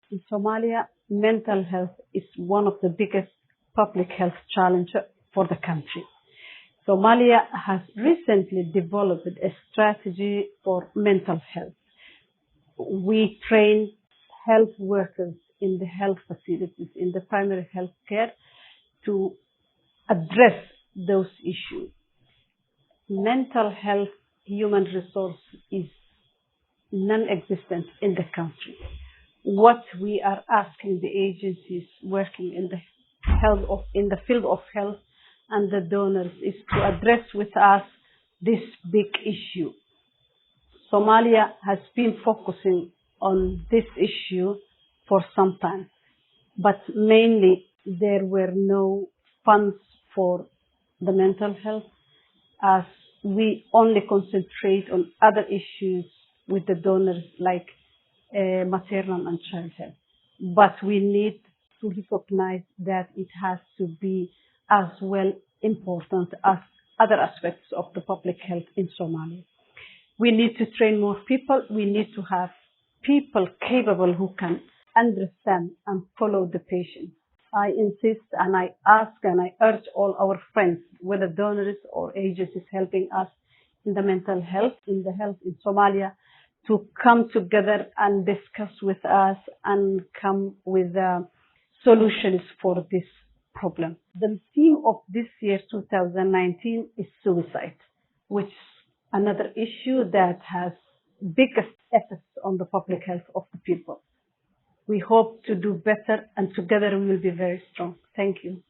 In Somalia, mental health is one of the biggest public health challenges for the country. Somalia has recently developed a strategy for mental health. We train health workers in the health facilities, in the primary health care, to address those issues. Mental health human resource is non-existent in the country. What we are asking the agencies working in the field of health and the donors is to address with us this big issue. Somalia has been focusing on this issue for some time, but mainly there were no funds for the mental health, as we only concentrate on other issues with the donors like maternal and child health. But we need to recognize that it has to be as well important as other aspects of the public health in Somalia. We need to train more people. We need to have people capable who can understand and follow the patient. I insist and I ask and I urge all our friends, whether donors or agencies helping us in the mental health, in the health in Somalia, to come together and discuss with us and come with solutions for this problem. The theme of this year, 2019, is suicide, which is another issue that has biggest effects on the public health of the people. We hope to do better, and together we will be very strong. Thank you.